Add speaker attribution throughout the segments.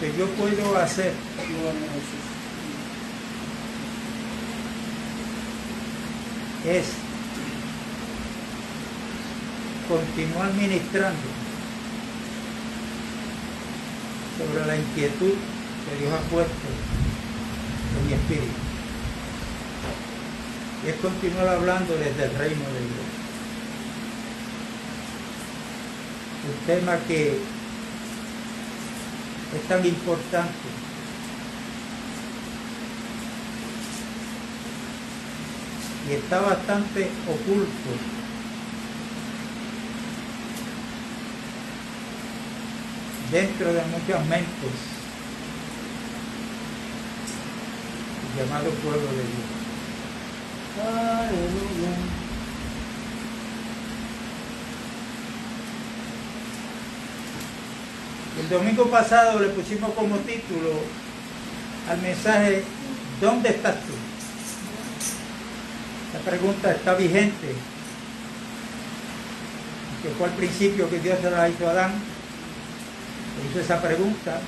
Speaker 1: que yo puedo hacer es continuar ministrando sobre la inquietud que Dios ha puesto en mi espíritu. Y es continuar hablando desde el reino de Dios. Un tema que es tan importante y está bastante oculto dentro de muchas mentes, el llamado pueblo de Dios. Aleluya. El domingo pasado le pusimos como título al mensaje: ¿dónde estás tú? La pregunta está vigente, que fue al principio que Dios se la hizo a Adán. Le hizo esa pregunta.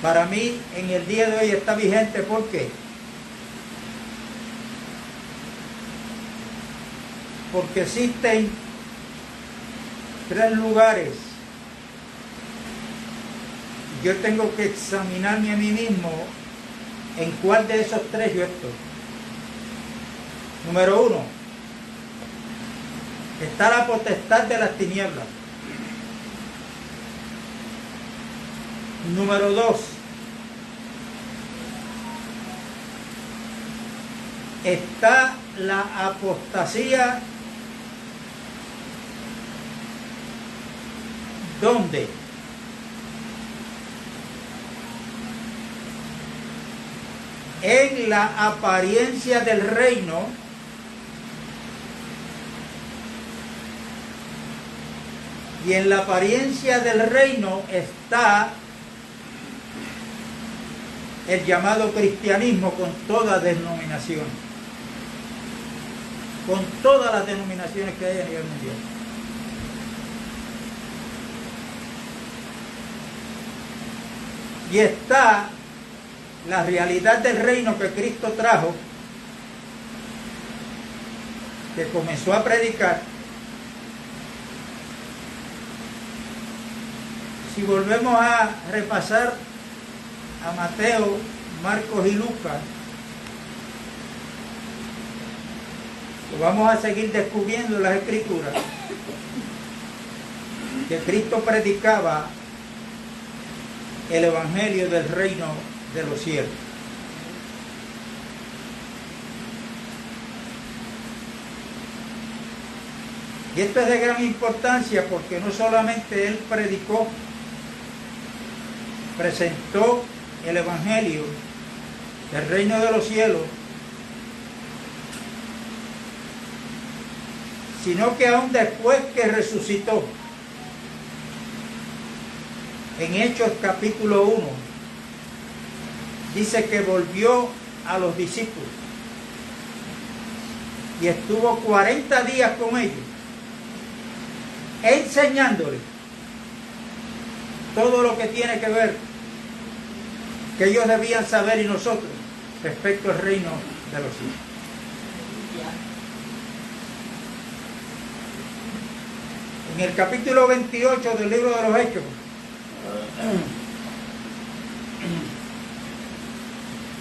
Speaker 1: Para mí, en el día de hoy está vigente. ¿Por qué? Porque existen 3 lugares. Yo tengo que examinarme a mí mismo en cuál de esos 3 yo estoy. Número 1, está la potestad de las tinieblas. Número 2, está la apostasía, donde en la apariencia del reino y en la apariencia del reino está el llamado cristianismo con todas denominaciones, con todas las denominaciones que hay a nivel mundial. Y está la realidad del reino que Cristo trajo, que comenzó a predicar. Si volvemos a repasar a Mateo, Marcos y Lucas, pues vamos a seguir descubriendo en las Escrituras que Cristo predicaba el evangelio del reino de los cielos. Y esto es de gran importancia porque no solamente él predicó, presentó el evangelio del reino de los cielos, sino que aún después que resucitó, en Hechos capítulo 1, dice que volvió a los discípulos y estuvo 40 días con ellos, enseñándoles todo lo que tiene que ver, que ellos debían saber y nosotros, respecto al reino de los cielos. En el capítulo 28 del libro de los Hechos,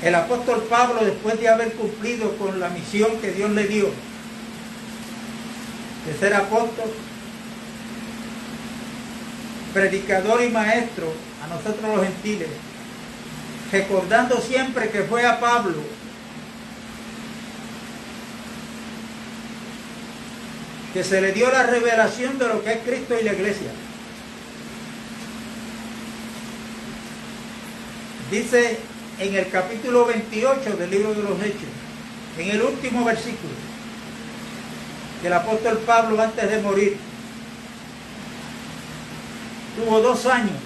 Speaker 1: el apóstol Pablo, después de haber cumplido con la misión que Dios le dio de ser apóstol, predicador y maestro a nosotros los gentiles, recordando siempre que fue a Pablo que se le dio la revelación de lo que es Cristo y la iglesia. Dice en el capítulo 28 del libro de los Hechos, en el último versículo, que el apóstol Pablo, antes de morir, tuvo 2 años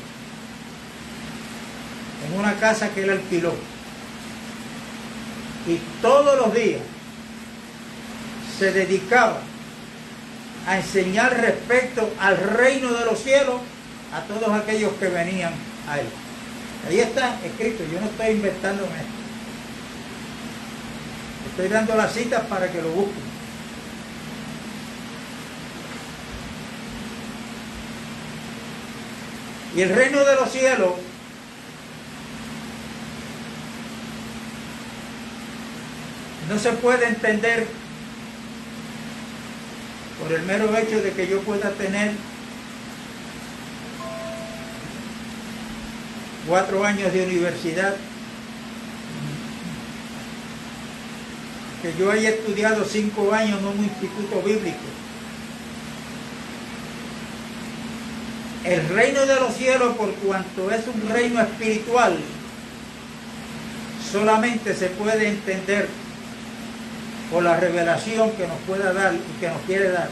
Speaker 1: en una casa que él alquiló, y todos los días se dedicaba a enseñar respecto al reino de los cielos a todos aquellos que venían a él. Ahí está escrito, yo no estoy inventando esto. Estoy dando las citas para que lo busquen. Y el reino de los cielos no se puede entender por el mero hecho de que yo pueda tener 4 años de universidad, que yo haya estudiado 5 años en un instituto bíblico. El reino de los cielos, por cuanto es un reino espiritual, solamente se puede entender por la revelación que nos pueda dar y que nos quiere dar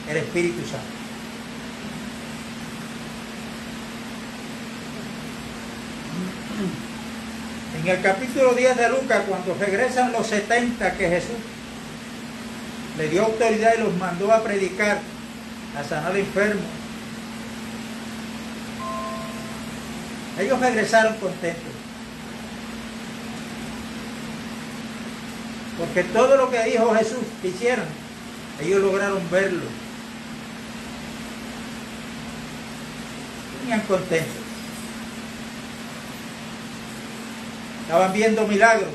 Speaker 1: el Espíritu Santo. En el capítulo 10 de Lucas, cuando regresan los 70 que Jesús le dio autoridad y los mandó a predicar, a sanar enfermos, ellos regresaron contentos. Porque todo lo que dijo Jesús que hicieron, ellos lograron verlo. Venían contentos. Estaban viendo milagros.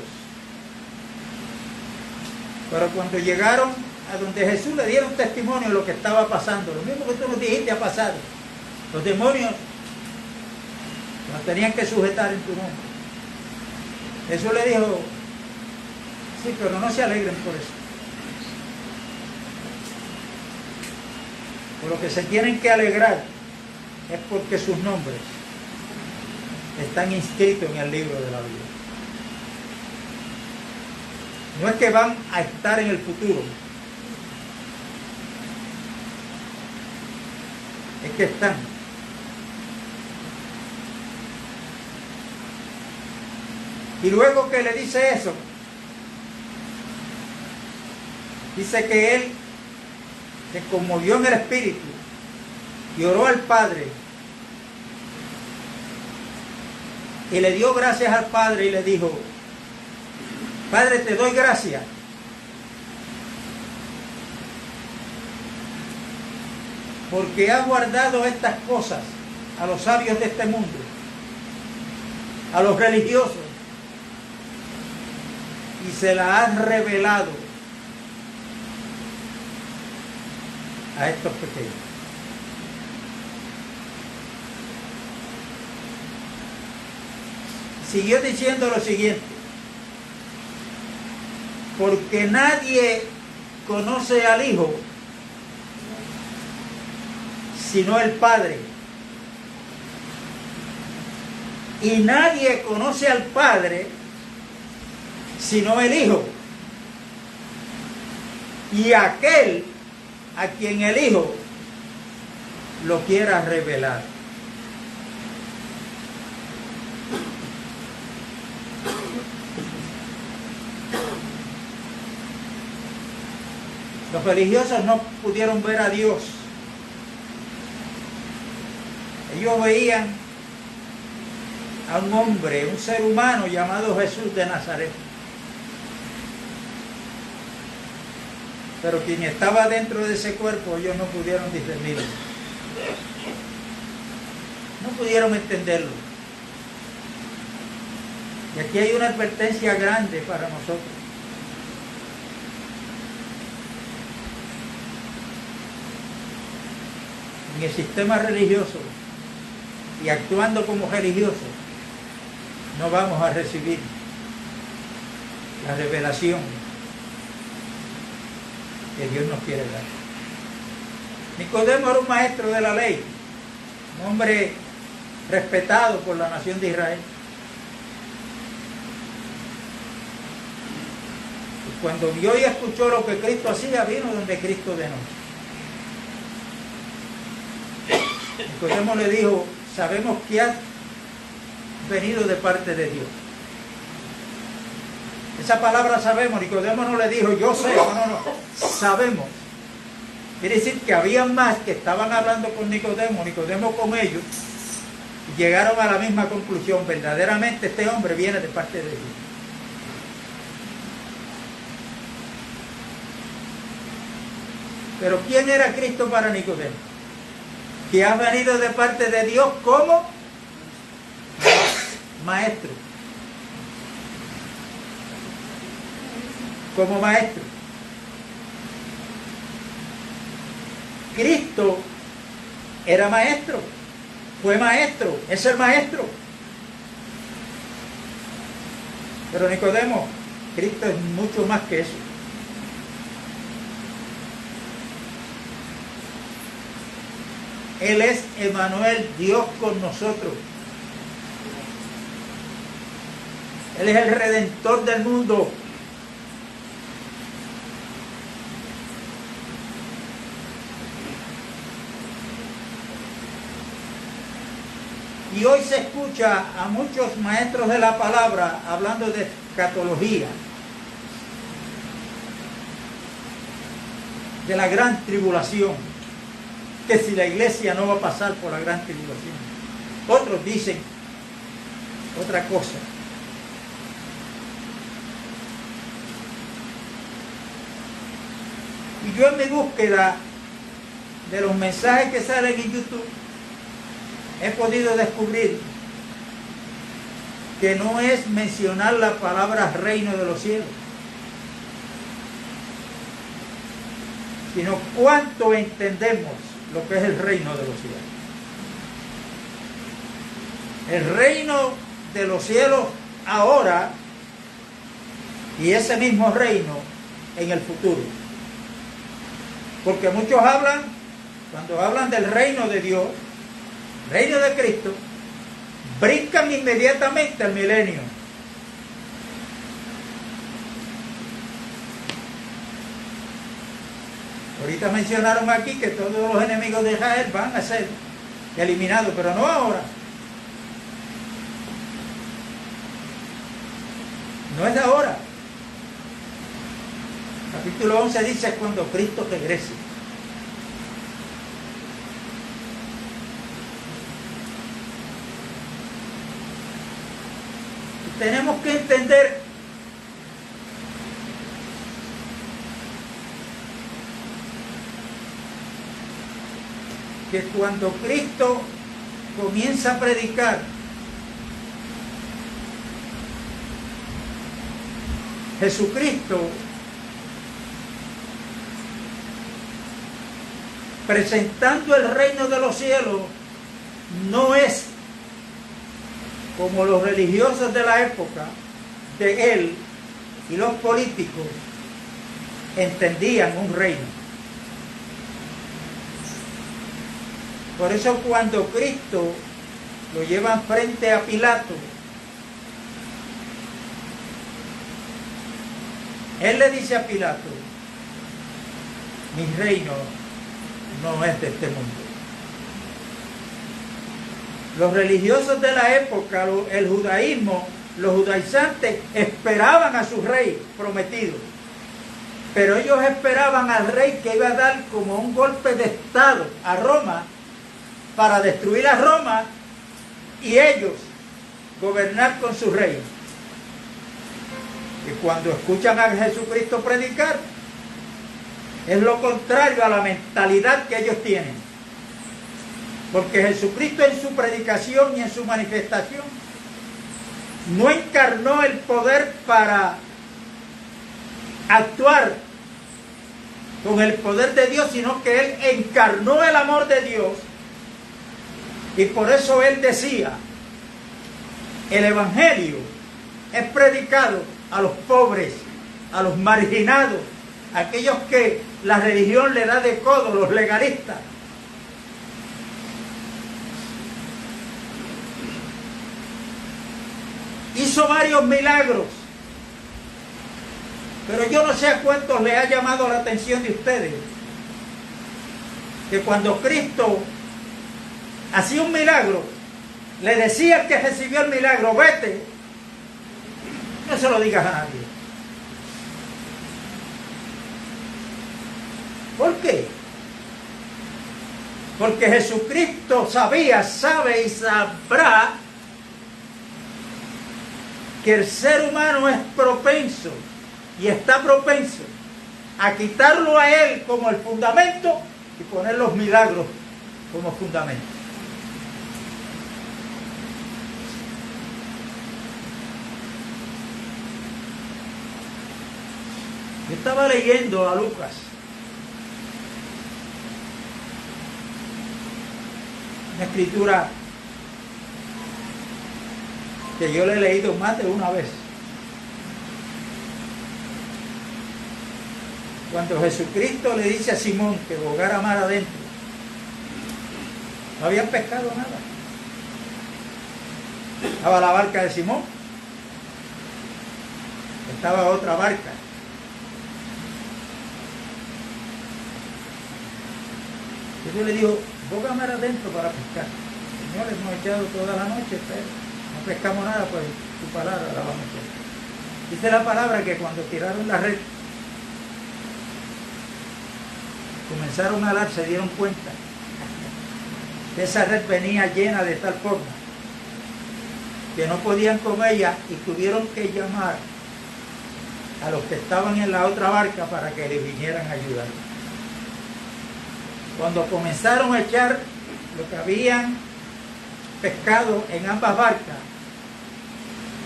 Speaker 1: Pero cuando llegaron a donde Jesús, le dieron testimonio de lo que estaba pasando. Lo mismo que tú nos dijiste ha pasado. Los demonios los tenían que sujetar en tu nombre. Jesús le dijo: sí, pero no se alegren por eso. Por lo que se tienen que alegrar es porque sus nombres están inscritos en el libro de la vida. No es que van a estar en el futuro, es que están. Y luego que le dice eso, dice que él se conmovió en el espíritu y oró al Padre y le dio gracias al Padre y le dijo: Padre, te doy gracias porque has guardado estas cosas a los sabios de este mundo, a los religiosos, y se las has revelado a estos pequeños. Siguió diciendo lo siguiente: porque nadie conoce al Hijo sino el Padre, y nadie conoce al Padre sino el Hijo, y aquel a quien el Hijo lo quiera revelar. Los religiosos no pudieron ver a Dios. Ellos veían a un hombre, un ser humano llamado Jesús de Nazaret. Pero quien estaba dentro de ese cuerpo, ellos no pudieron discernirlo. No pudieron entenderlo. Y aquí hay una advertencia grande para nosotros. En el sistema religioso y actuando como religiosos, no vamos a recibir la revelación que Dios nos quiere dar. Nicodemo era un maestro de la ley, un hombre respetado por la nación de Israel. Y cuando vio y escuchó lo que Cristo hacía, vino donde Cristo de noche. Nicodemo le dijo: sabemos que has venido de parte de Dios. Esa palabra sabemos, Nicodemo no le dijo yo sé, no, sabemos. Quiere decir que había más que estaban hablando con Nicodemo con ellos, llegaron a la misma conclusión: verdaderamente este hombre viene de parte de Dios. Pero ¿quién era Cristo para Nicodemo? Que ha venido de parte de Dios como maestro. Como maestro. Cristo era maestro, fue maestro, es el maestro. Pero Nicodemo, Cristo es mucho más que eso. Él es Emmanuel, Dios con nosotros. Él es el Redentor del mundo. Y hoy se escucha a muchos maestros de la palabra hablando de escatología, de la gran tribulación, que si la iglesia no va a pasar por la gran tribulación. Otros dicen otra cosa. Y yo en mi búsqueda de los mensajes que salen en YouTube, he podido descubrir que no es mencionar la palabra reino de los cielos, sino cuánto entendemos lo que es el reino de los cielos. El reino de los cielos ahora y ese mismo reino en el futuro. Porque muchos hablan, cuando hablan del reino de Dios, reino de Cristo, brincan inmediatamente al milenio. Ahorita mencionaron aquí que todos los enemigos de Israel van a ser eliminados, pero no ahora. No es ahora. Capítulo 11 dice cuando Cristo regrese. Tenemos que entender que cuando Cristo comienza a predicar, Jesucristo presentando el reino de los cielos no es como los religiosos de la época de él y los políticos entendían un reino. Por eso cuando Cristo lo llevan frente a Pilato, él le dice a Pilato: mi reino no es de este mundo. Los religiosos de la época, el judaísmo, los judaizantes esperaban a su rey prometido, pero ellos esperaban al rey que iba a dar como un golpe de estado a Roma para destruir a Roma y ellos gobernar con su rey. Y cuando escuchan a Jesucristo predicar, es lo contrario a la mentalidad que ellos tienen. Porque Jesucristo en su predicación y en su manifestación no encarnó el poder para actuar con el poder de Dios, sino que Él encarnó el amor de Dios. Y por eso Él decía: el Evangelio es predicado a los pobres, a los marginados, a aquellos que la religión le da de codo, los legalistas. Hizo varios milagros, pero yo no sé a cuántos le ha llamado la atención de ustedes que cuando Cristo hacía un milagro, le decía al que recibió el milagro: vete, no se lo digas a nadie. ¿Por qué? Porque Jesucristo sabía, sabe y sabrá que el ser humano es propenso y está propenso a quitarlo a él como el fundamento y poner los milagros como fundamento. Yo estaba leyendo a Lucas. Una escritura que yo le he leído más de una vez. Cuando Jesucristo le dice a Simón que bogara mar adentro, no habían pescado nada. Estaba la barca de Simón, estaba otra barca. Yo le digo, boga mar adentro para pescar. Señor, hemos echado toda la noche, pero no pescamos nada, pues tu palabra la vamos a echar. Dice la palabra que cuando tiraron la red, comenzaron a alar, se dieron cuenta que esa red venía llena de tal forma que no podían con ella y tuvieron que llamar a los que estaban en la otra barca para que les vinieran a ayudar. Cuando comenzaron a echar lo que habían pescado en ambas barcas,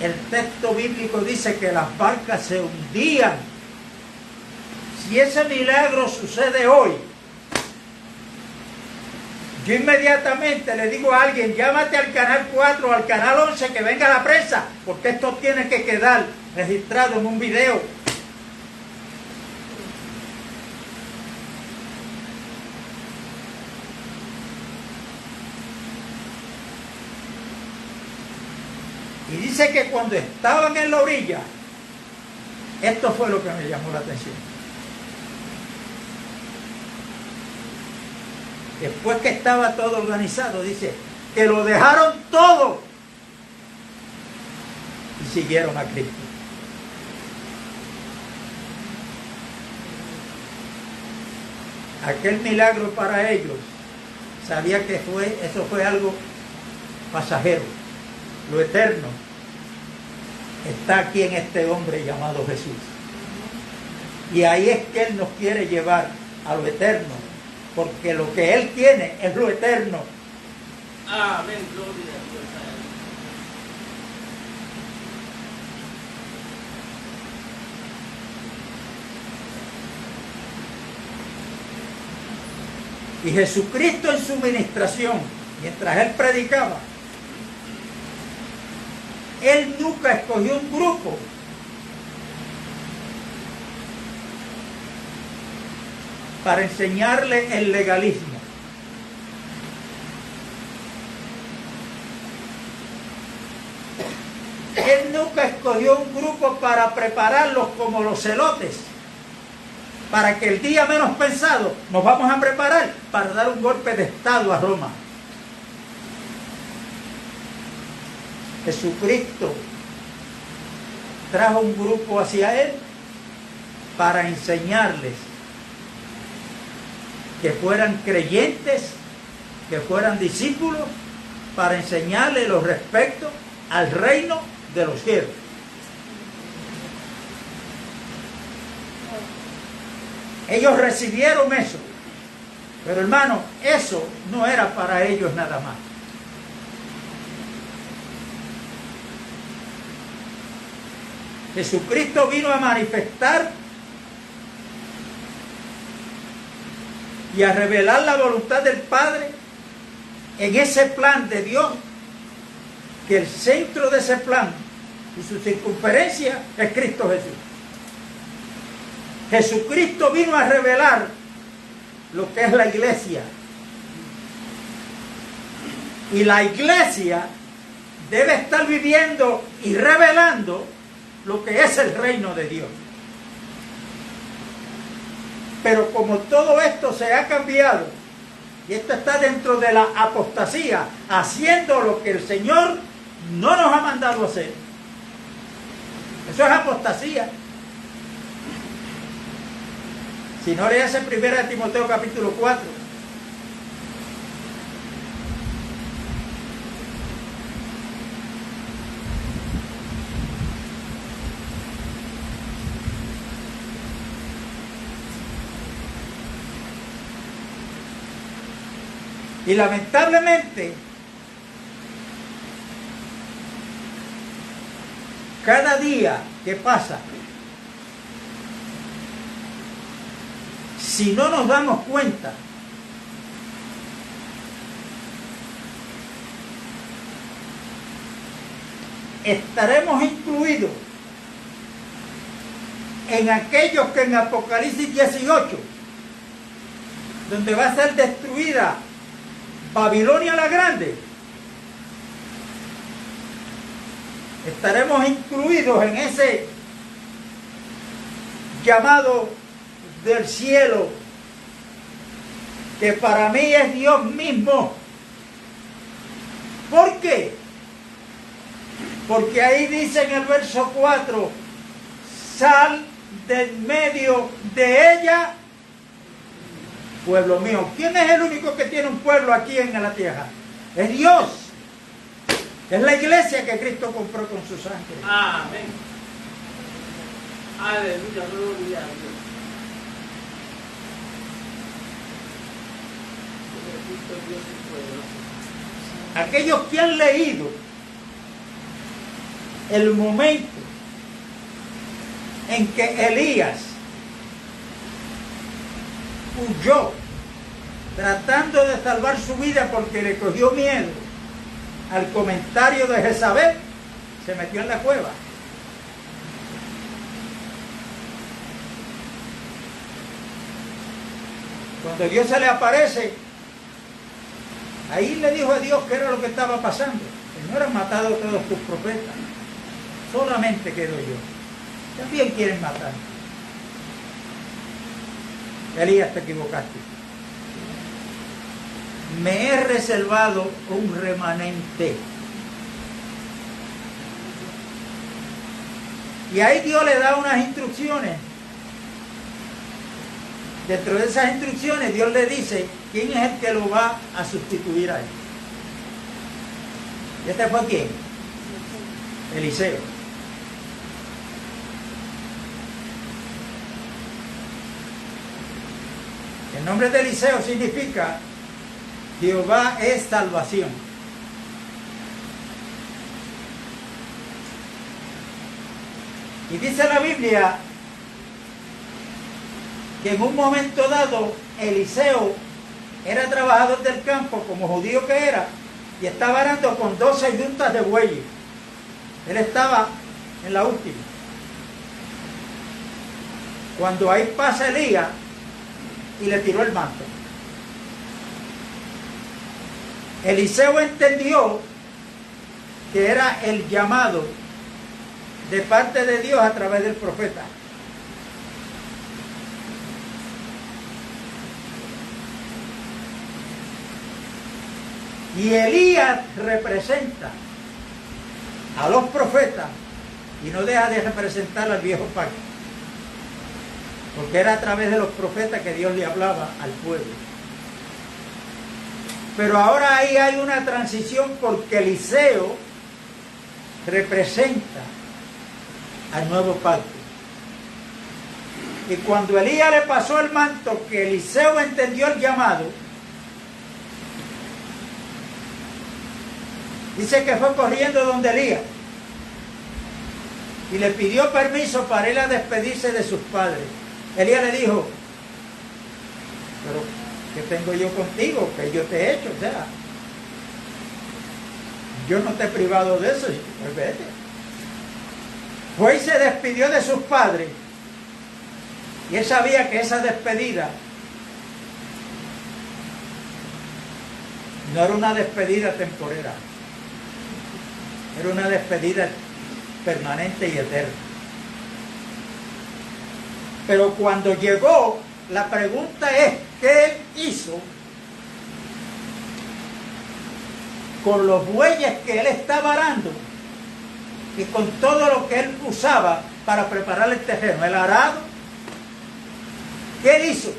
Speaker 1: el texto bíblico dice que las barcas se hundían. Si ese milagro sucede hoy, yo inmediatamente le digo a alguien, llámate al canal 4 o al canal 11 que venga la prensa, porque esto tiene que quedar registrado en un video. Y dice que cuando estaban en la orilla, esto fue lo que me llamó la atención. Después que estaba todo organizado, dice que lo dejaron todo y siguieron a Cristo. Aquel milagro para ellos, sabía que eso fue algo pasajero. Lo eterno está aquí en este hombre llamado Jesús. Y ahí es que Él nos quiere llevar a lo eterno, porque lo que Él tiene es lo eterno.
Speaker 2: Amén, gloria a Dios.
Speaker 1: Y Jesucristo en su ministración, mientras Él predicaba, Él nunca escogió un grupo para enseñarle el legalismo. Él nunca escogió un grupo para prepararlos como los celotes, para que el día menos pensado nos vamos a preparar para dar un golpe de estado a Roma. Jesucristo trajo un grupo hacia Él para enseñarles que fueran creyentes, que fueran discípulos, para enseñarles los respecto al reino de los cielos. Ellos recibieron eso, pero hermano, eso no era para ellos nada más. Jesucristo vino a manifestar y a revelar la voluntad del Padre en ese plan de Dios, que el centro de ese plan y su circunferencia es Cristo Jesús. Jesucristo vino a revelar lo que es la iglesia. Y la iglesia debe estar viviendo y revelando lo que es el reino de Dios. Pero como todo esto se ha cambiado, y esto está dentro de la apostasía, haciendo lo que el Señor no nos ha mandado a hacer, eso es apostasía. Si no lees en 1 Timoteo capítulo 4, Y lamentablemente, cada día que pasa, si no nos damos cuenta, estaremos incluidos en aquellos que en Apocalipsis 18, donde va a ser destruida Babilonia la Grande, estaremos incluidos en ese llamado del cielo, que para mí es Dios mismo. ¿Por qué? Porque ahí dice en el verso 4, sal del medio de ella, pueblo mío. ¿Quién es el único que tiene un pueblo aquí en la tierra? Es Dios. Es la iglesia que Cristo compró con su sangre.
Speaker 2: Amén. Aleluya, gloria a Dios.
Speaker 1: Aquellos que han leído el momento en que Elías huyó tratando de salvar su vida porque le cogió miedo al comentario de Jezabel, se metió en la cueva. Cuando Dios se le aparece, ahí le dijo a Dios qué era lo que estaba pasando. Señor, han matado a todos tus profetas, solamente quedo yo. También quieren matar. Elías, te equivocaste. Me he reservado un remanente. Y ahí Dios le da unas instrucciones. Dentro de esas instrucciones Dios le dice quién es el que lo va a sustituir a él. ¿Y este fue quién? Eliseo. El nombre de Eliseo significa Jehová es salvación. Y dice la Biblia que en un momento dado Eliseo era trabajador del campo, como judío que era, y estaba arando con 12 yuntas de bueyes. Él estaba en la última. Cuando ahí pasa Elías y le tiró el manto. Eliseo entendió que era el llamado de parte de Dios a través del profeta. Y Elías representa a los profetas y no deja de representar al viejo pacto, porque era a través de los profetas que Dios le hablaba al pueblo. Pero ahora ahí hay una transición, porque Eliseo representa al nuevo pacto. Y cuando Elías le pasó el manto, que Eliseo entendió el llamado, dice que fue corriendo donde Elías y le pidió permiso para ir a despedirse de sus padres. Elías le dijo, pero ¿qué tengo yo contigo? Que yo te he hecho, o sea, yo no te he privado de eso, pues vete. Fue y se despidió de sus padres, y él sabía que esa despedida no era una despedida temporera, era una despedida permanente y eterna. Pero cuando llegó, la pregunta es, ¿qué él hizo con los bueyes que él estaba arando y con todo lo que él usaba para preparar el terreno, el arado? ¿Qué él hizo?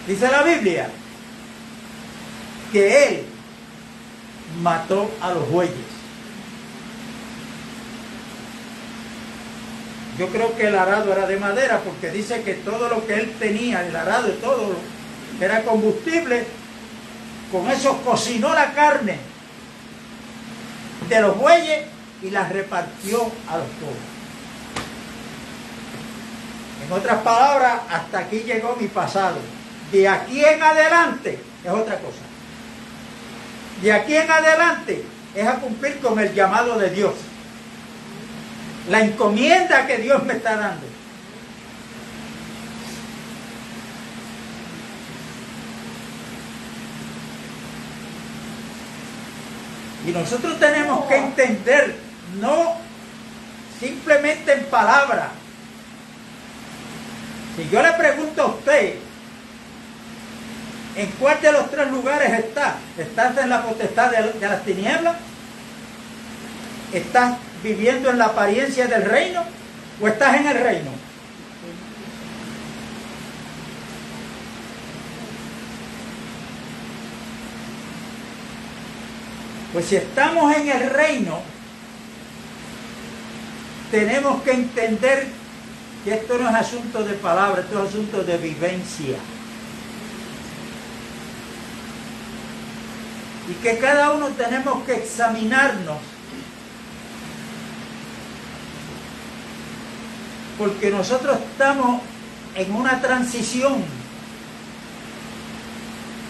Speaker 1: Dice la Biblia que él mató a los bueyes. Yo creo que el arado era de madera, porque dice que todo lo que él tenía, el arado y todo, era combustible, con eso cocinó la carne de los bueyes y la repartió a los pobres. En otras palabras, hasta aquí llegó mi pasado. De aquí en adelante es otra cosa. De aquí en adelante es a cumplir con el llamado de Dios. La encomienda que Dios me está dando. Y nosotros tenemos que entender, no simplemente en palabras. Si yo le pregunto a usted, ¿en cuál de los tres lugares está? ¿Estás en la potestad de las tinieblas? ¿Estás viviendo en la apariencia del reino? ¿O estás en el reino? Pues si estamos en el reino, tenemos que entender que esto no es asunto de palabras, esto es asunto de vivencia. Y que cada uno tenemos que examinarnos, porque nosotros estamos en una transición,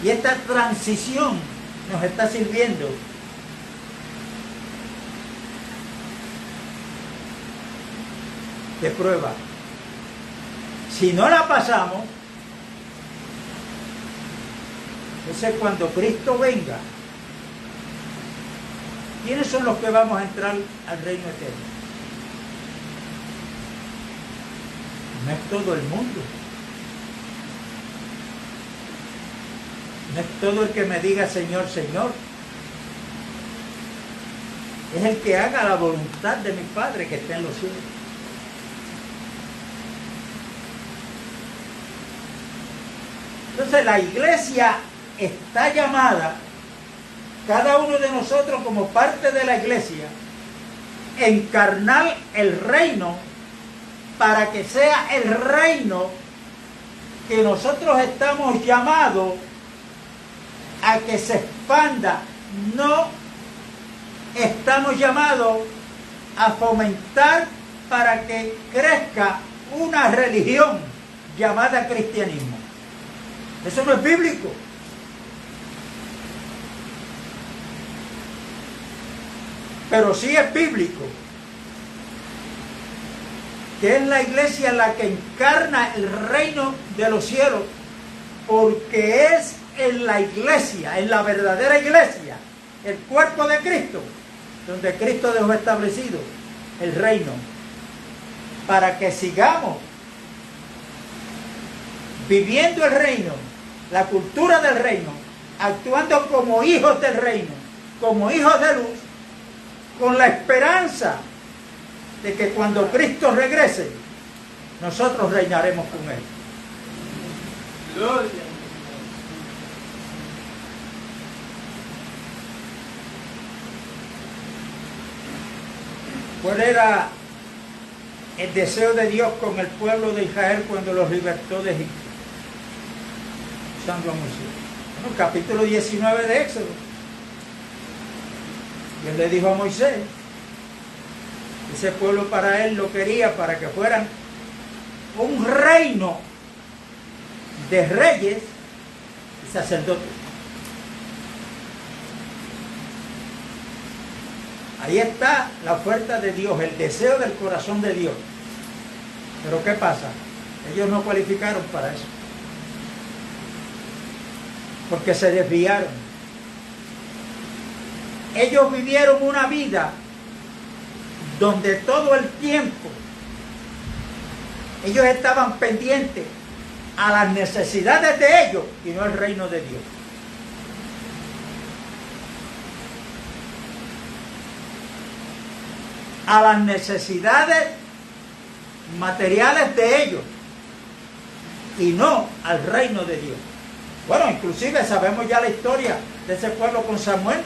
Speaker 1: y esta transición nos está sirviendo de prueba. Si no la pasamos, entonces cuando Cristo venga, ¿quiénes son los que vamos a entrar al reino eterno? No es todo el mundo. No es todo el que me diga Señor, Señor. Es el que haga la voluntad de mi Padre que está en los cielos. Entonces la iglesia está llamada, cada uno de nosotros como parte de la iglesia, encarnar el reino para que sea el reino que nosotros estamos llamados a que se expanda. No estamos llamados a fomentar para que crezca una religión llamada cristianismo. Eso no es bíblico. Pero sí es bíblico que es la iglesia la que encarna el reino de los cielos, porque es en la iglesia, en la verdadera iglesia, el cuerpo de Cristo, donde Cristo dejó establecido el reino, para que sigamos viviendo el reino, la cultura del reino, actuando como hijos del reino, como hijos de luz, con la esperanza de que cuando Cristo regrese, nosotros reinaremos con Él.
Speaker 2: Gloria.
Speaker 1: ¿Cuál era el deseo de Dios con el pueblo de Israel cuando los libertó de Egipto? Usando a Moisés. Bueno, capítulo 19 de Éxodo. Dios le dijo a Moisés, ese pueblo para él lo quería para que fueran un reino de reyes y sacerdotes. Ahí está la oferta de Dios, el deseo del corazón de Dios. Pero ¿qué pasa? Ellos no cualificaron para eso, porque se desviaron. Ellos vivieron una vida donde todo el tiempo ellos estaban pendientes a las necesidades de ellos y no al reino de Dios. A las necesidades materiales de ellos y no al reino de Dios. Bueno, inclusive sabemos ya la historia de ese pueblo con Samuel,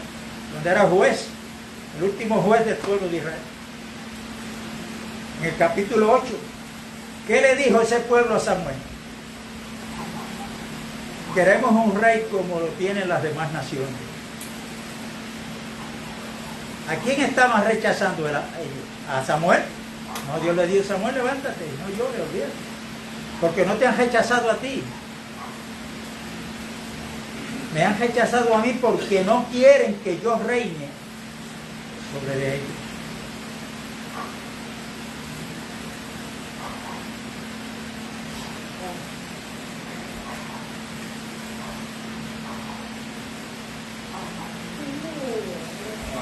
Speaker 1: donde era juez, el último juez del pueblo de Israel. En el capítulo 8, ¿qué le dijo ese pueblo a Samuel? queremos un rey como lo tienen las demás naciones. ¿A quién estaban rechazando ellos? ¿A Samuel? No, Dios le dijo: Samuel, levántate, no llores, olvídate, porque no te han rechazado a ti. Me han rechazado a mí porque no quieren que yo reine sobre ellos.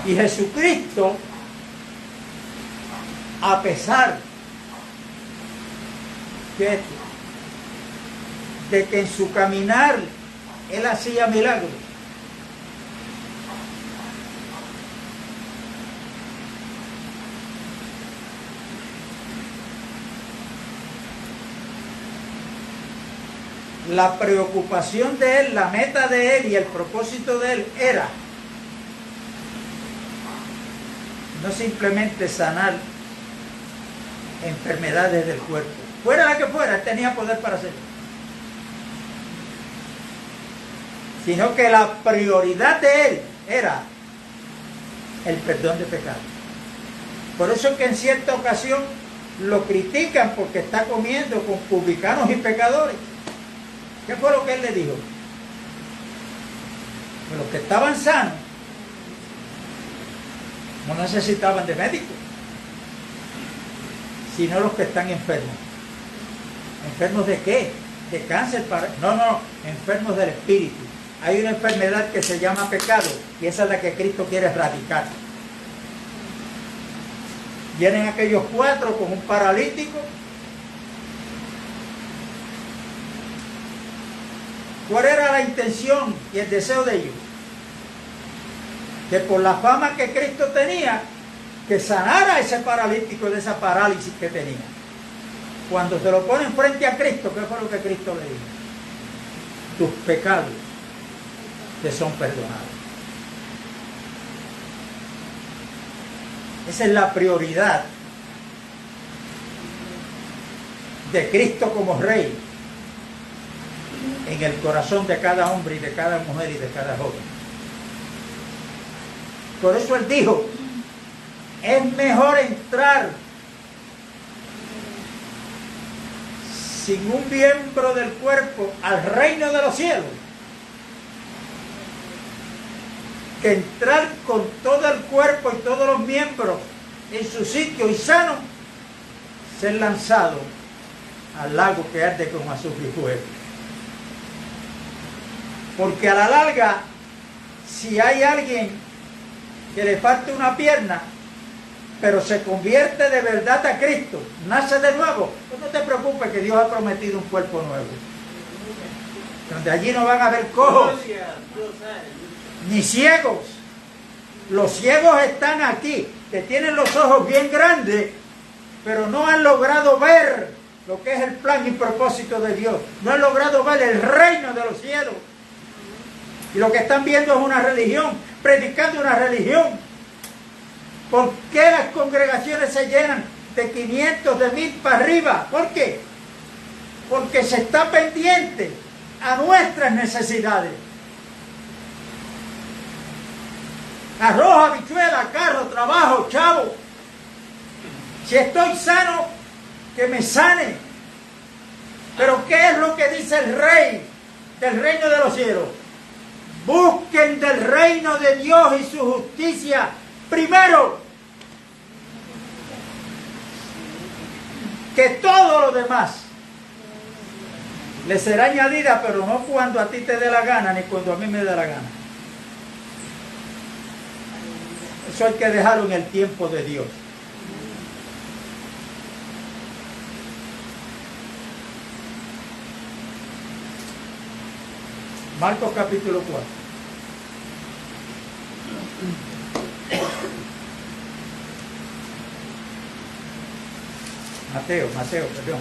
Speaker 1: Y Jesucristo, a pesar de que en su caminar Él hacía milagros, la preocupación de Él, la meta de Él y el propósito de Él era no simplemente sanar enfermedades del cuerpo, fuera la que fuera, Él tenía poder para hacerlo, sino que la prioridad de Él era el perdón de pecados. Por eso es que en cierta ocasión lo critican porque está comiendo con publicanos y pecadores. ¿Qué fue lo que Él le dijo? Que los que estaban sanos no necesitaban de médico, sino los que están enfermos. ¿Enfermos de qué? ¿De cáncer? No, enfermos del espíritu. Hay una enfermedad que se llama pecado y esa es la que Cristo quiere erradicar. Vienen aquellos 4 con un paralítico. ¿Cuál era la intención y el deseo de ellos? Que por la fama que Cristo tenía, que sanara a ese paralítico de esa parálisis que tenía. Cuando se lo ponen frente a Cristo, ¿qué fue lo que Cristo le dijo? Tus pecados te son perdonados. Esa es la prioridad de Cristo como Rey en el corazón de cada hombre y de cada mujer y de cada joven. Por eso Él dijo: es mejor entrar sin un miembro del cuerpo al reino de los cielos que entrar con todo el cuerpo y todos los miembros en su sitio y sano, ser lanzado al lago que arde con azufre y fuego. Porque a la larga, si hay alguien que le falta una pierna, pero se convierte de verdad a Cristo, nace de nuevo, pues no te preocupes, que Dios ha prometido un cuerpo nuevo, donde allí no van a haber cojos ni ciegos. Los ciegos están aquí, que tienen los ojos bien grandes, pero no han logrado ver lo que es el plan y propósito de Dios. No han logrado ver el reino de los cielos. Y lo que están viendo es una religión, predicando una religión. ¿Por qué las congregaciones se llenan de 500, de 1000 para arriba? ¿Por qué? Porque se está pendiente a nuestras necesidades. Arroz, habichuela, carro, trabajo, chavo. Si estoy sano, que me sane. Pero ¿qué es lo que dice el Rey del reino de los cielos? Busquen del reino de Dios y su justicia primero, que todo lo demás le será añadida, pero no cuando a ti te dé la gana ni cuando a mí me dé la gana. Eso hay que dejarlo en el tiempo de Dios. Marcos capítulo 4. Mateo, perdón.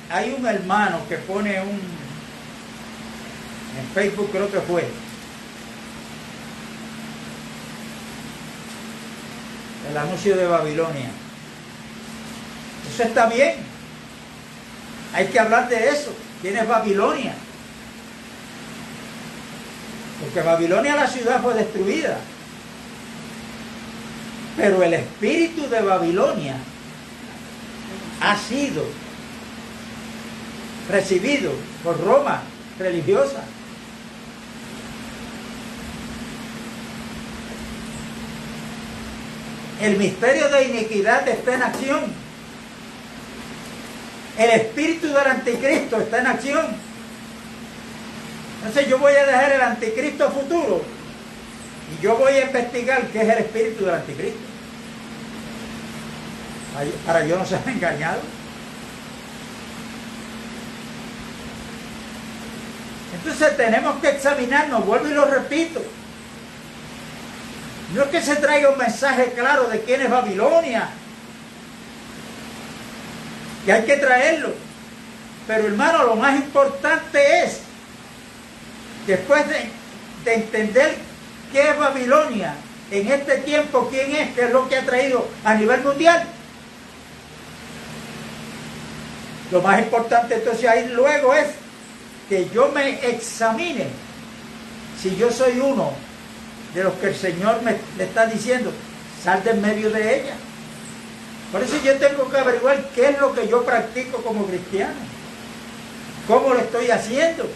Speaker 1: hay un hermano que pone en Facebook creo que fue, el anuncio de Babilonia. Eso está bien. Hay que hablar de eso. ¿Quién es Babilonia? Porque Babilonia, la ciudad, fue destruida. Pero el espíritu de Babilonia ha sido recibido por Roma religiosa. El misterio de iniquidad está en acción. El espíritu del anticristo está en acción. Entonces yo voy a dejar el anticristo futuro y yo voy a investigar qué es el espíritu del anticristo, para yo no ser engañado. Entonces tenemos que examinarnos, vuelvo y lo repito. No es que se traiga un mensaje claro de quién es Babilonia, y hay que traerlo. Pero hermano, lo más importante es, después de entender qué es Babilonia, en este tiempo, quién es, qué es lo que ha traído a nivel mundial. Lo más importante entonces ahí luego es que yo me examine si yo soy uno de los que el Señor le está diciendo, sal de en medio de ella. Por eso yo tengo que averiguar qué es lo que yo practico como cristiano, cómo lo estoy haciendo.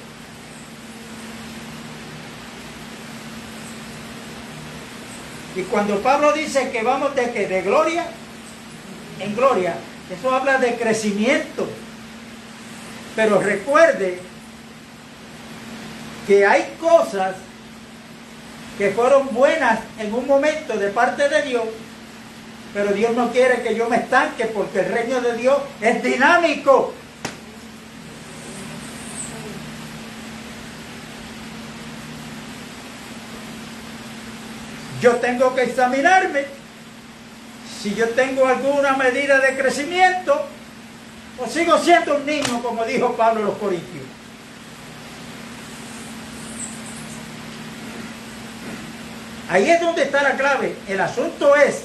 Speaker 1: Y cuando Pablo dice que vamos de gloria en gloria, eso habla de crecimiento. Pero recuerde que hay cosas que fueron buenas en un momento de parte de Dios, pero Dios no quiere que yo me estanque, porque el reino de Dios es dinámico. Yo tengo que examinarme si yo tengo alguna medida de crecimiento o sigo siendo un niño, como dijo Pablo a los Corintios. Ahí es donde está la clave. El asunto es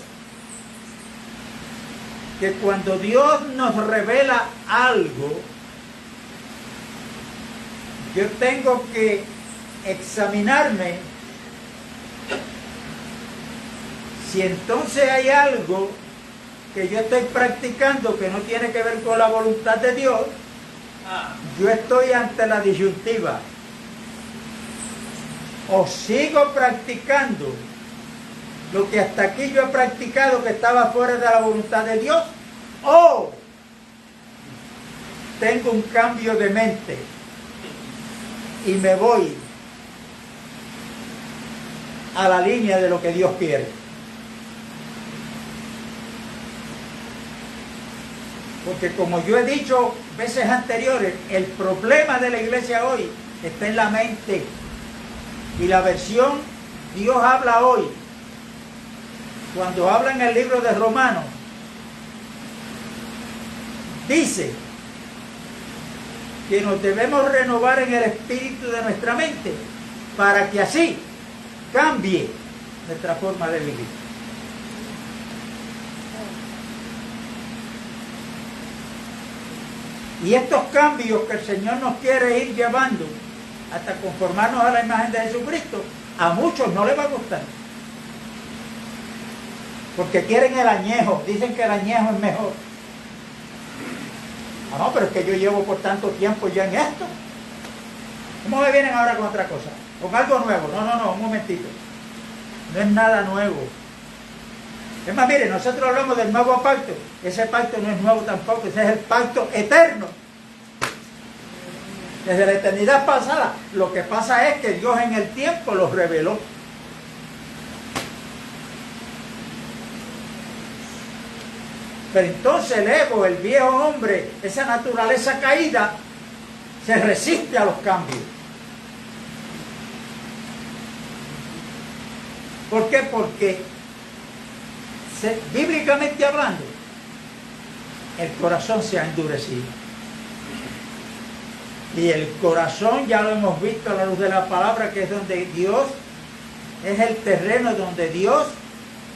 Speaker 1: que cuando Dios nos revela algo, yo tengo que examinarme si entonces hay algo que yo estoy practicando que no tiene que ver con la voluntad de Dios. Yo estoy ante la disyuntiva: o sigo practicando lo que hasta aquí yo he practicado que estaba fuera de la voluntad de Dios, o tengo un cambio de mente y me voy a la línea de lo que Dios quiere. Porque como yo he dicho veces anteriores, el problema de la iglesia hoy está en la mente. Y la versión Dios habla hoy, cuando habla en el libro de Romanos, dice que nos debemos renovar en el espíritu de nuestra mente para que así cambie nuestra forma de vivir. Y estos cambios que el Señor nos quiere ir llevando hasta conformarnos a la imagen de Jesucristo, a muchos no les va a gustar. Porque quieren el añejo, dicen que el añejo es mejor. Ah, no, pero es que yo llevo por tanto tiempo ya en esto. ¿Cómo me vienen ahora con otra cosa? Con algo nuevo. No, un momentito. No es nada nuevo. Es más, mire, nosotros hablamos del nuevo pacto. Ese pacto no es nuevo tampoco, ese es el pacto eterno. Desde la eternidad pasada. Lo que pasa es que Dios en el tiempo los reveló. Pero entonces el ego, el viejo hombre, esa naturaleza caída, se resiste a los cambios. ¿Por qué? Porque bíblicamente hablando, el corazón se ha endurecido. Y el corazón ya lo hemos visto a la luz de la palabra, que es donde Dios, es el terreno donde Dios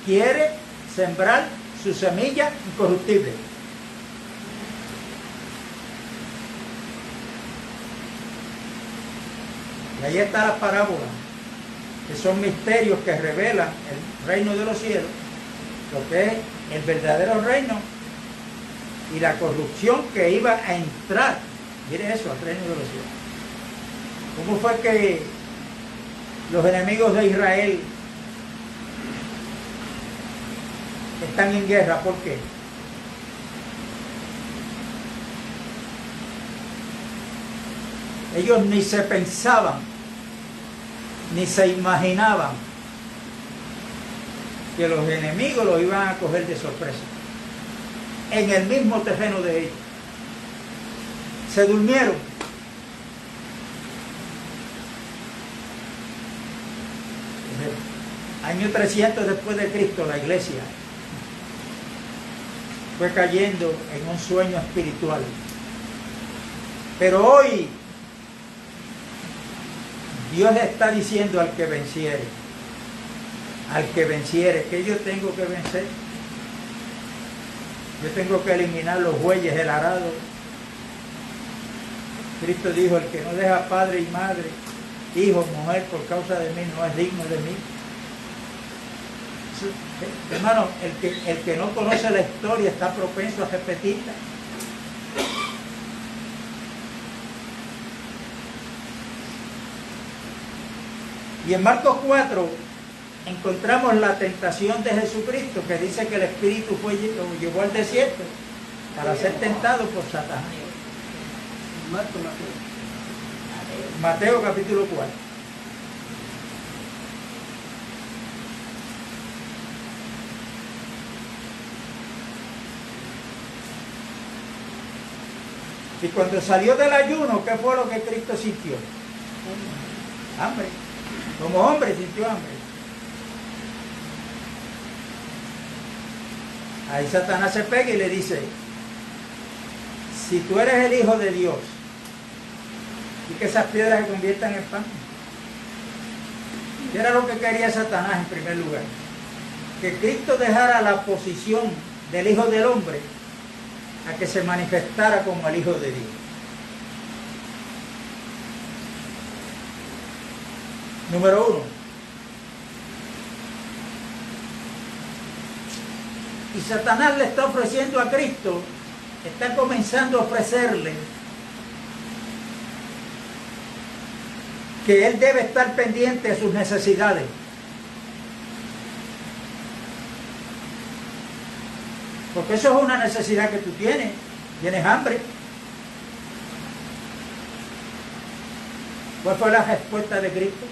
Speaker 1: quiere sembrar su semilla incorruptible. Y ahí está la parábola, que son misterios que revelan el reino de los cielos, lo que es el verdadero reino y la corrupción que iba a entrar, mire eso, al reino de los cielos. ¿Cómo fue que los enemigos de Israel están en guerra? ¿Por qué? Ellos ni se pensaban, ni se imaginaban que los enemigos los iban a coger de sorpresa en el mismo terreno de ellos. Se durmieron. Año 300 después de Cristo, la iglesia fue cayendo en un sueño espiritual. Pero hoy Dios le está diciendo al que venciere, que yo tengo que vencer. Yo tengo que eliminar los bueyes, el arado. Cristo dijo, el que no deja padre y madre, hijo, mujer, por causa de mí, no es digno de mí. Hermano, el que no conoce la historia está propenso a repetirla. Y en Marcos 4 encontramos la tentación de Jesucristo, que dice que el Espíritu lo llevó al desierto para ser tentado por Satanás. Mateo capítulo 4. Y cuando salió del ayuno, ¿qué fue lo que Cristo sintió? Hambre. Como hombre sintió hambre. Ahí Satanás se pega y le dice, si tú eres el Hijo de Dios, y que esas piedras se conviertan en pan. ¿Qué era lo que quería Satanás en primer lugar? Que Cristo dejara la posición del Hijo del Hombre a que se manifestara como el Hijo de Dios. Número 1. Y Satanás le está ofreciendo a Cristo, está comenzando a ofrecerle que Él debe estar pendiente de sus necesidades. Porque eso es una necesidad que tú tienes. Tienes hambre. ¿Cuál fue la respuesta de Cristo?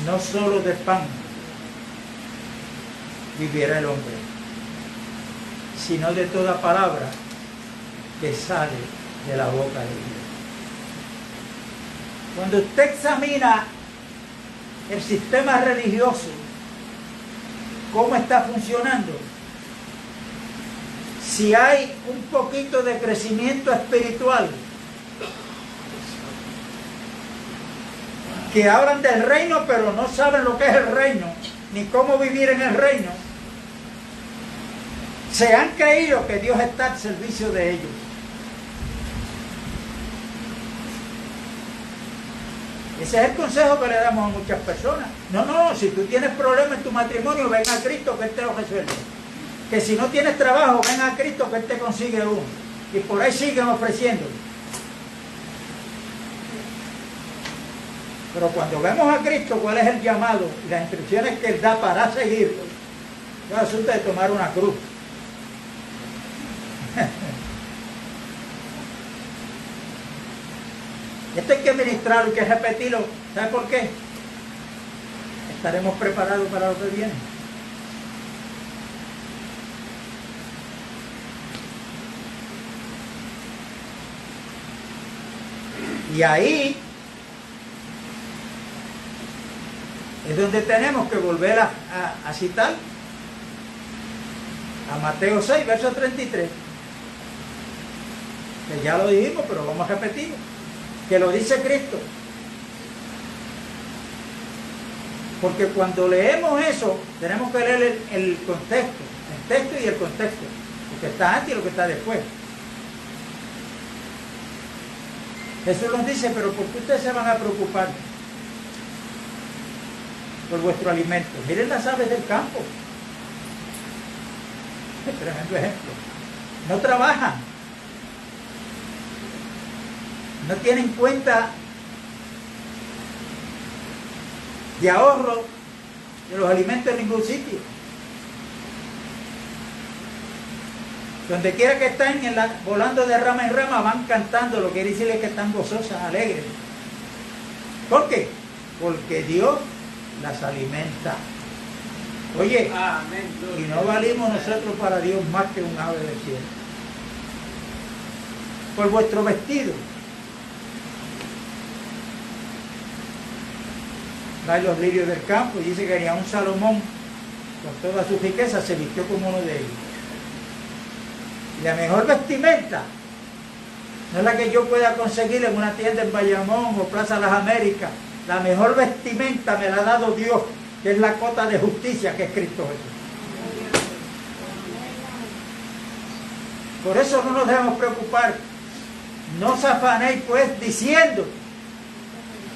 Speaker 1: No solo de pan vivirá el hombre, sino de toda palabra que sale de la boca de Dios. Cuando usted examina el sistema religioso, cómo está funcionando, si hay un poquito de crecimiento espiritual, que hablan del reino pero no saben lo que es el reino ni cómo vivir en el reino, se han creído que Dios está al servicio de ellos. Ese es el consejo que le damos a muchas personas. No, si tú tienes problemas en tu matrimonio, ven a Cristo que Él te lo resuelve. Que si no tienes trabajo, ven a Cristo que Él te consigue uno. Y por ahí siguen ofreciendo. Pero cuando vemos a Cristo, cuál es el llamado y las instrucciones que Él da para seguirlo, no resulta de tomar una cruz. Esto hay que ministrarlo, hay que repetirlo. ¿Sabe por qué? Estaremos preparados para lo que viene. Y ahí es donde tenemos que volver a citar a Mateo 6, verso 33. Que ya lo dijimos, pero vamos a repetir. Que lo dice Cristo. Porque cuando leemos eso, tenemos que leer el contexto, el texto y el contexto. Lo que está antes y lo que está después. Jesús nos dice, pero ¿por qué ustedes se van a preocupar por vuestro alimento? Miren las aves del campo. Tremendo ejemplo. No trabajan. No tienen cuenta de ahorro de los alimentos en ningún sitio. Donde quiera que están volando de rama en rama van cantando, lo que quiere decir es que están gozosas, alegres. ¿Por qué? Porque Dios las alimenta. Oye,
Speaker 2: Amén.
Speaker 1: y no valimos nosotros para Dios más que un ave del cielo. Por vuestro vestido. Trae los lirios del campo y dice que ni aun Salomón, con toda su riqueza, se vistió como uno de ellos. Y la mejor vestimenta no es la que yo pueda conseguir en una tienda en Bayamón o Plaza Las Américas. La mejor vestimenta me la ha dado Dios, que es la cota de justicia que es Cristo Jesús. Por eso no nos debemos preocupar. No os afanéis pues diciendo,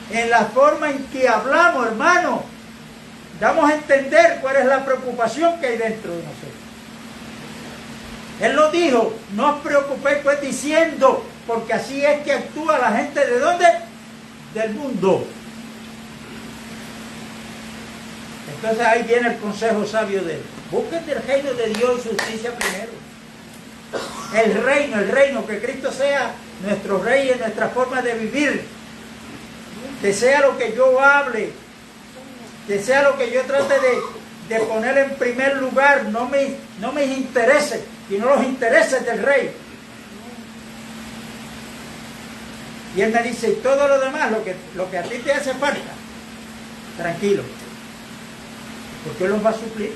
Speaker 1: en la forma en que hablamos, hermano, damos a entender cuál es la preocupación que hay dentro de nosotros. Él lo dijo, no os preocupéis pues diciendo, porque así es que actúa la gente ¿de dónde? Del mundo. Entonces ahí viene el consejo sabio de él. Busquen el reino de Dios y su justicia primero. El reino, que Cristo sea nuestro rey en nuestra forma de vivir. Que sea lo que yo hable, que sea lo que yo trate de poner en primer lugar, no mis intereses, sino los intereses del rey. Y él me dice, y todo lo demás, lo que a ti te hace falta, tranquilo, porque él los va a suplir.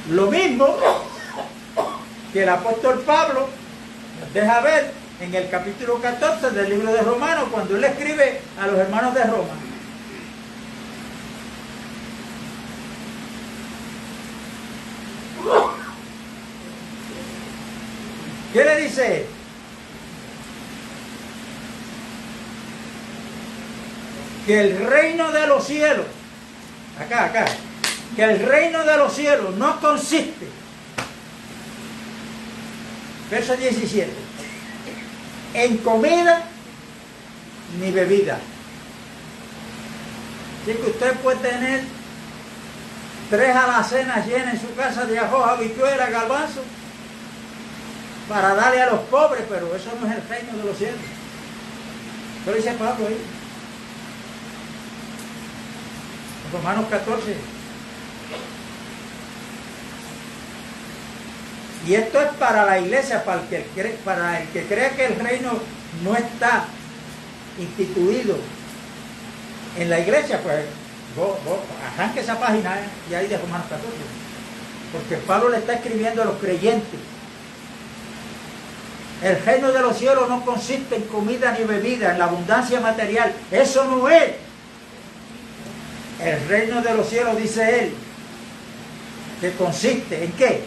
Speaker 1: Lo mismo que el apóstol Pablo nos deja ver en el capítulo 14 del libro de Romanos, cuando él escribe a los hermanos de Roma. ¿Qué le dice él? Que el reino de los cielos, acá, que el reino de los cielos no consiste, verso 17, en comida ni bebida. Así que usted puede tener 3 alacenas llenas en su casa de ajo, habichuela, garbanzo, para darle a los pobres, pero eso no es el reino de los cielos. Eso dice Pablo ahí. Romanos 14. Y esto es para la iglesia, para el que crea que el reino no está instituido en la iglesia, pues arranque esa página y ahí de Romanos 14. Porque Pablo le está escribiendo a los creyentes. El reino de los cielos no consiste en comida ni bebida, en la abundancia material. Eso no es. El reino de los cielos, dice él, que consiste ¿en qué?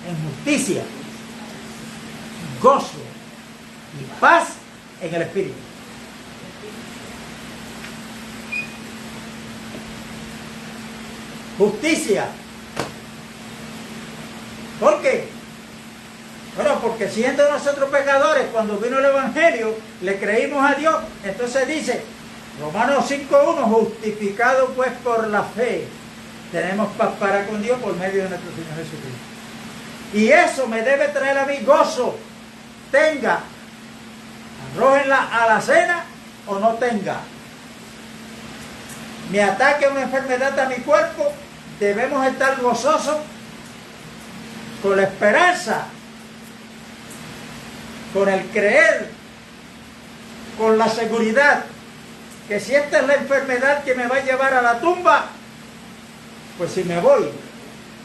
Speaker 1: En justicia, gozo y paz en el Espíritu. Justicia. ¿Por qué? Bueno, porque siendo nosotros pecadores, cuando vino el Evangelio, le creímos a Dios. Entonces dice, Romanos 5:1, justificado pues por la fe, tenemos paz para con Dios por medio de nuestro Señor Jesucristo. Y eso me debe traer a mí gozo, tenga arroz en la alacena o no tenga. Me ataque una enfermedad a mi cuerpo, debemos estar gozosos con la esperanza, con el creer, con la seguridad que si esta es la enfermedad que me va a llevar a la tumba, Pues si me voy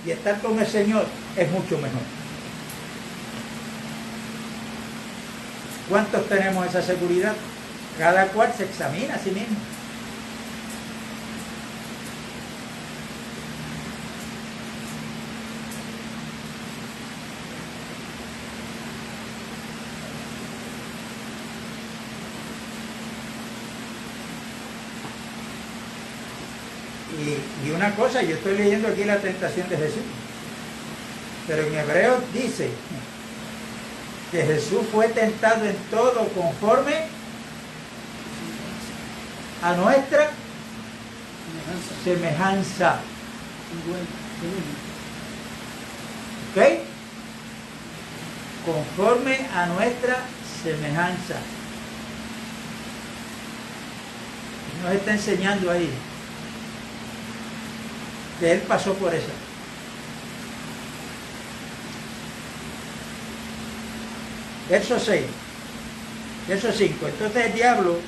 Speaker 1: y estar con el Señor es mucho mejor. ¿Cuántos tenemos esa seguridad? Cada cual se examina a sí mismo. Y una cosa, yo estoy leyendo aquí la tentación de Jesús, pero en Hebreos dice que Jesús fue tentado en todo conforme a nuestra semejanza. ¿Ok? Conforme a nuestra semejanza. Nos está enseñando ahí que Él pasó por eso. Verso 6, verso 5. Entonces el diablo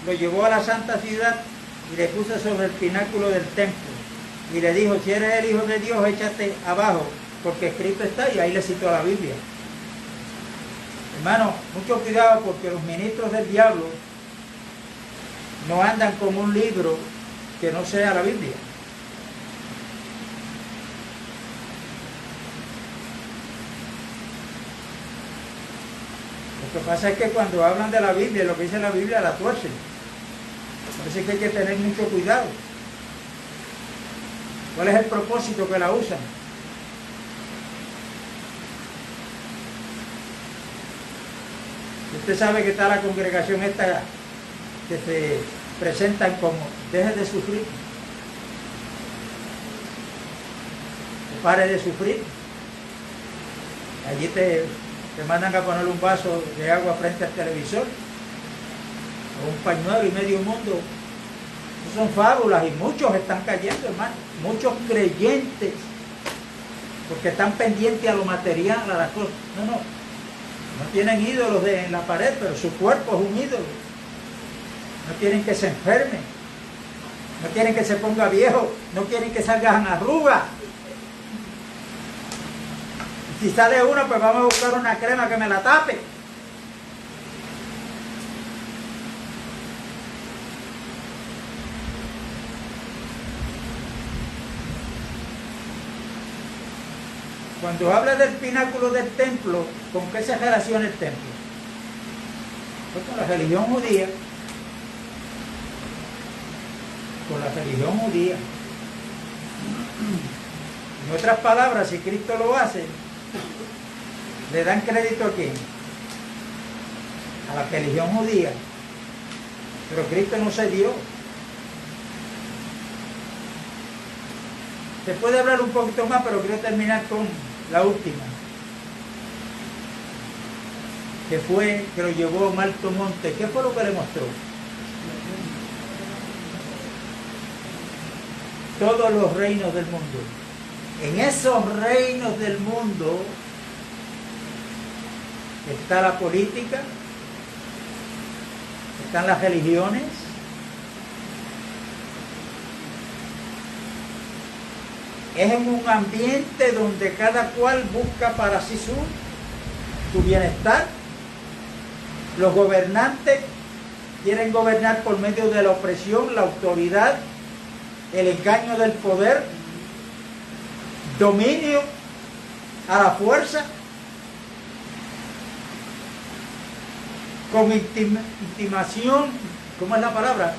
Speaker 1: lo llevó a la santa ciudad y le puso sobre el pináculo del templo y le dijo: si eres el Hijo de Dios, échate abajo, porque escrito está. Y ahí le citó la Biblia. Hermano, mucho cuidado, porque los ministros del diablo no andan con un libro que no sea la Biblia. Lo que pasa es que cuando hablan de la Biblia, lo que dice la Biblia, la tuercen. Por eso es que hay que tener mucho cuidado. ¿Cuál es el propósito que la usan? Usted sabe que está la congregación esta que se presentan como: deje de sufrir, pare de sufrir. Allí te mandan a poner un vaso de agua frente al televisor, o un pañuelo y medio mundo. Esas son fábulas, y muchos están cayendo, hermano. Muchos creyentes, porque están pendientes a lo material, a las cosas. No tienen ídolos en la pared, pero su cuerpo es un ídolo. No quieren que se enferme, no quieren que se ponga viejo, no quieren que salgan arrugas. Si sale uno, pues vamos a buscar una crema que me la tape. Cuando habla del pináculo del templo, ¿con qué se relaciona el templo? Pues con la religión judía. Con la religión judía. En otras palabras, si Cristo lo hace, ¿le dan crédito a quién? A la religión judía. Pero Cristo no se dio. Se puede hablar un poquito más, pero quiero terminar con la última. Que fue, que lo llevó a un alto monte. ¿Qué fue lo que le mostró? Todos los reinos del mundo. En esos reinos del mundo está la política, están las religiones, es en un ambiente donde cada cual busca para sí su bienestar. Los gobernantes quieren gobernar por medio de la opresión, la autoridad, el engaño del poder, dominio a la fuerza, con intimación, ¿cómo es la palabra?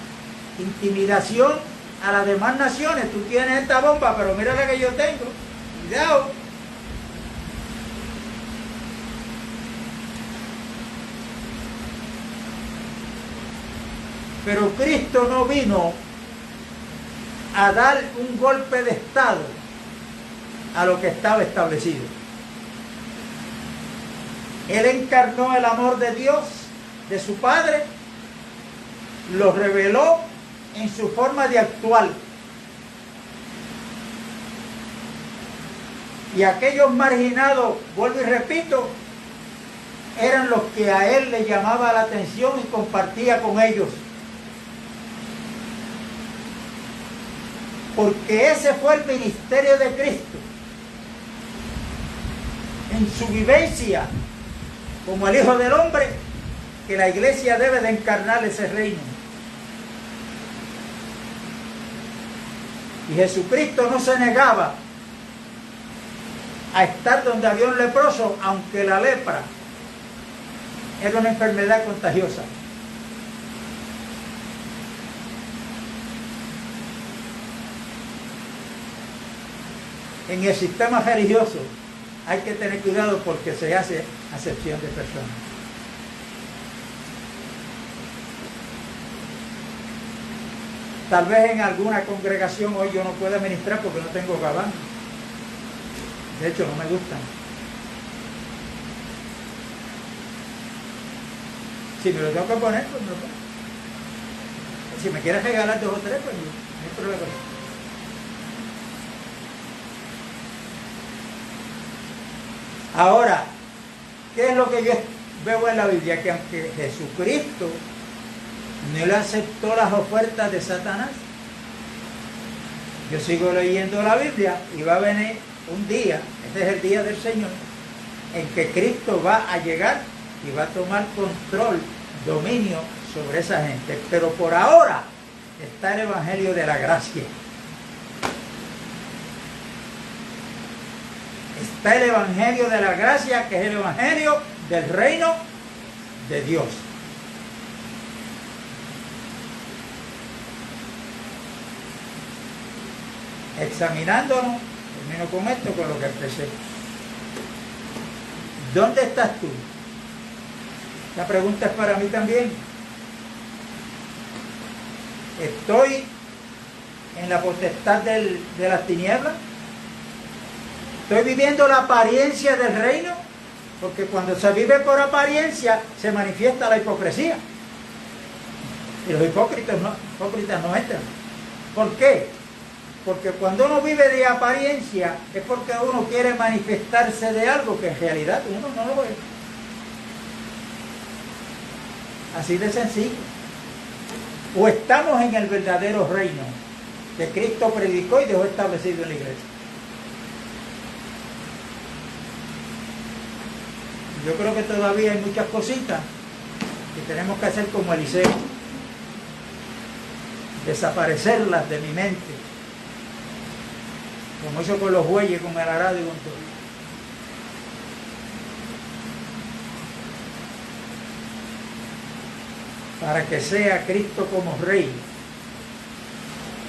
Speaker 1: Intimidación a las demás naciones. Tú tienes esta bomba, pero mira la que yo tengo. Cuidado. Pero Cristo no vino a dar un golpe de estado a lo que estaba establecido. Él encarnó el amor de Dios, de su Padre, lo reveló en su forma de actuar. Y aquellos marginados, vuelvo y repito, eran los que a él le llamaba la atención y compartía con ellos. porque ese fue el ministerio de Cristo en su vivencia como el Hijo del Hombre, que la iglesia debe de encarnar ese reino. Y Jesucristo no se negaba a estar donde había un leproso, aunque la lepra era una enfermedad contagiosa. En el sistema religioso hay que tener cuidado porque se hace acepción de personas. Tal vez en alguna congregación hoy yo no pueda ministrar porque no tengo gabán. De hecho, no me gustan. Si me lo tengo que poner, pues me lo pongo. Si me quieres regalar 2 o 3, pues no hay problema. Ahora, ¿qué es lo que yo veo en la Biblia? Que aunque Jesucristo no le aceptó las ofertas de Satanás, yo sigo leyendo la Biblia y va a venir un día, este es el día del Señor, en que Cristo va a llegar y va a tomar control, dominio sobre esa gente. Pero por ahora está el Evangelio de la gracia. Está el Evangelio de la gracia, que es el Evangelio del reino de Dios. Examinándonos, termino con esto, con lo que empecé. ¿Dónde estás tú? Esta pregunta es para mí también. ¿Estoy en la potestad de las tinieblas? ¿Estoy viviendo la apariencia del reino? Porque cuando se vive por apariencia se manifiesta la hipocresía. Y los hipócritas no entran. ¿Por qué? Porque cuando uno vive de apariencia es porque uno quiere manifestarse de algo que en realidad uno no lo es. Así de sencillo. O estamos en el verdadero reino que Cristo predicó y dejó establecido en la iglesia. Yo creo que todavía hay muchas cositas que tenemos que hacer como Eliseo. Desaparecerlas de mi mente. Como hizo con los bueyes, con el arado y con todo. Para que sea Cristo como Rey,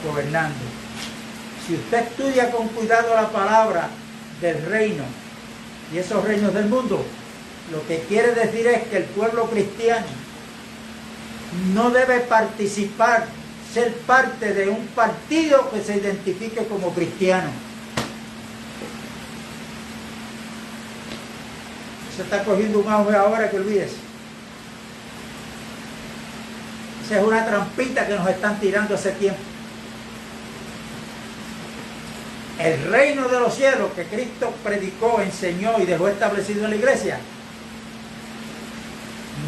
Speaker 1: gobernando. Si usted estudia con cuidado la palabra del reino y esos reinos del mundo, lo que quiere decir es que el pueblo cristiano no debe participar, ser parte de un partido que se identifique como cristiano. Se está cogiendo un auge ahora que olvídese. Esa es una trampita que nos están tirando hace tiempo. El reino de los cielos que Cristo predicó, enseñó y dejó establecido en la iglesia,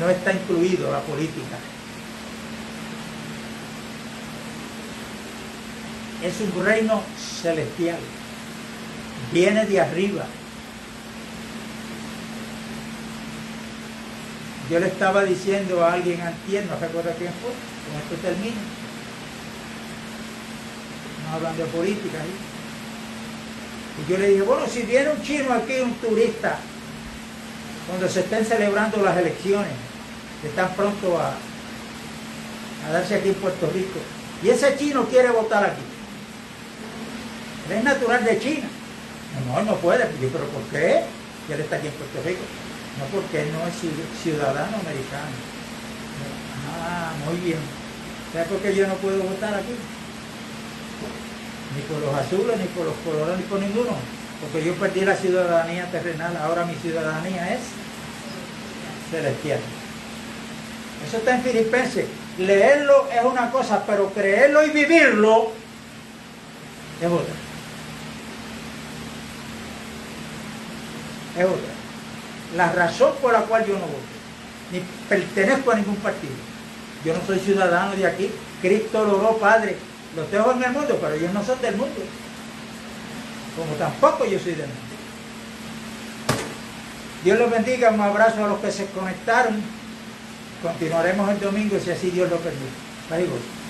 Speaker 1: no está incluido la política. Es un reino celestial. Viene de arriba. Yo le estaba diciendo a alguien antier, no recuerdo quién fue, con esto termino. No hablan de política ahí. Y yo le dije, bueno, si viene un chino aquí, un turista, cuando se estén celebrando las elecciones, que están pronto a darse aquí en Puerto Rico, y ese chino quiere votar aquí. Él es natural de China. No, él no puede. Yo, pero ¿por qué? Y él está aquí en Puerto Rico. No, porque él no es ciudadano americano. Ah, muy bien. ¿Sabes por qué yo no puedo votar aquí? Ni por los azules, ni por los colorados, ni por ninguno. Porque yo perdí la ciudadanía terrenal. Ahora mi ciudadanía es celestial. Eso está en Filipenses. Leerlo es una cosa, pero creerlo y vivirlo es otra. Es otra. La razón por la cual yo no voto, ni pertenezco a ningún partido. Yo no soy ciudadano de aquí. Cristo logró, Padre, Los dejo en el mundo, pero ellos no son del mundo. Como tampoco yo soy del mundo. Dios los bendiga, un abrazo a los que se conectaron. Continuaremos el domingo si así Dios lo permite. Bye, bye.